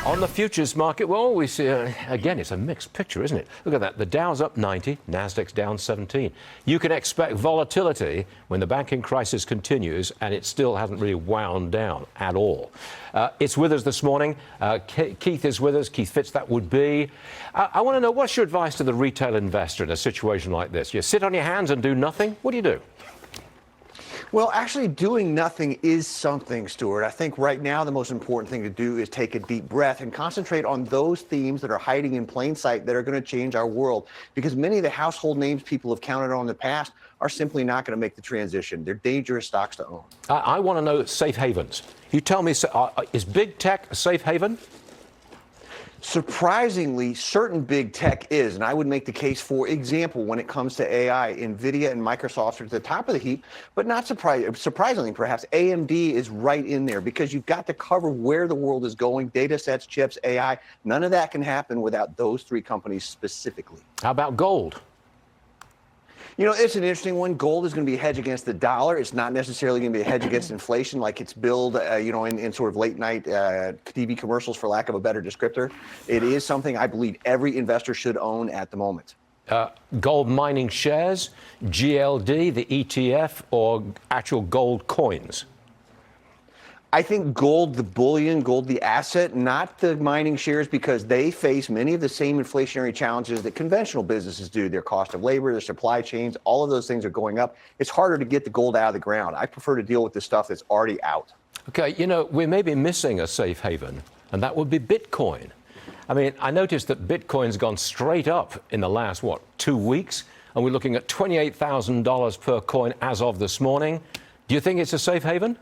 On the futures market, well, we see, again, it's a mixed picture, isn't it? Look at that. The Dow's up 90, Nasdaq's down 17. You can expect volatility when the banking crisis continues, and it still hasn't really wound down at all. It's with us this morning. Keith is with us. Keith Fitz, that would be. I want to know, what's your advice to the retail investor in a situation like this? You sit on your hands and do nothing? What do you do? Well, actually doing nothing is something, Stuart. I think right now the most important thing to do is take a deep breath and concentrate on those themes that are hiding in plain sight that are going to change our world. Because many of the household names people have counted on in the past are simply not going to make the transition. They're dangerous stocks to own. I want to know safe havens. You tell me, is big tech a safe haven? Surprisingly, certain big tech is, and I would make the case, for example, when it comes to AI, NVIDIA and Microsoft are at the top of the heap, but not surprisingly, perhaps AMD is right in there because you've got to cover where the world is going, data sets, chips, AI. None of that can happen without those three companies specifically. How about gold? You know, it's an interesting one. Gold is going to be a hedge against the dollar. It's not necessarily going to be a hedge against inflation like it's billed, in sort of late night TV commercials, for lack of a better descriptor. It is something I believe every investor should own at the moment. Gold mining shares, GLD, the ETF, or actual gold coins? I think gold, the bullion, gold, the asset, not the mining shares, because they face many of the same inflationary challenges that conventional businesses do. Their cost of labor, their supply chains, all of those things are going up. It's harder to get the gold out of the ground. I prefer to deal with the stuff that's already out. Okay, we may be missing a safe haven, and that would be Bitcoin. I mean, I noticed that Bitcoin's gone straight up in the last, 2 weeks? And we're looking at $28,000 per coin as of this morning. Do you think it's a safe haven?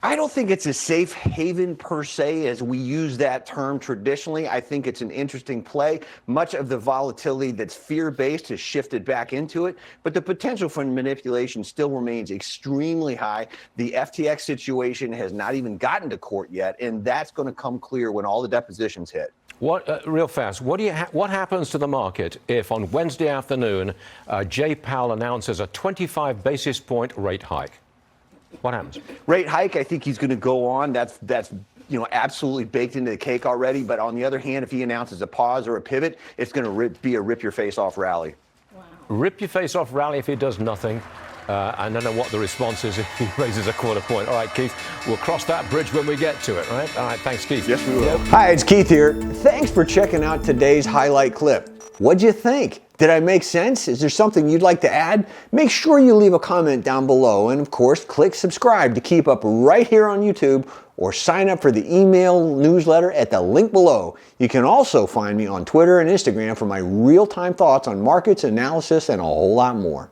I don't think it's a safe haven per se as we use that term traditionally. I think it's an interesting play. Much of the volatility that's fear-based has shifted back into it, but the potential for manipulation still remains extremely high. The FTX situation has not even gotten to court yet, and that's going to come clear when all the depositions hit. Real fast, what happens to the market if on Wednesday afternoon Jay Powell announces a 25 basis point rate hike? What happens? Rate hike, I think he's going to go on. That's absolutely baked into the cake already. But on the other hand, if he announces a pause or a pivot, it's going to be a rip your face off rally. Wow. Rip your face off rally if he does nothing. I don't know what the response is if he raises a quarter point. All right, Keith, we'll cross that bridge when we get to it, right? All right, thanks, Keith. Yes, we will. Hi, it's Keith here. Thanks for checking out today's highlight clip. What'd you think? Did I make sense? Is there something you'd like to add? Make sure you leave a comment down below, and of course, click subscribe to keep up right here on YouTube, or sign up for the email newsletter at the link below. You can also find me on Twitter and Instagram for my real-time thoughts on markets, analysis, and a whole lot more.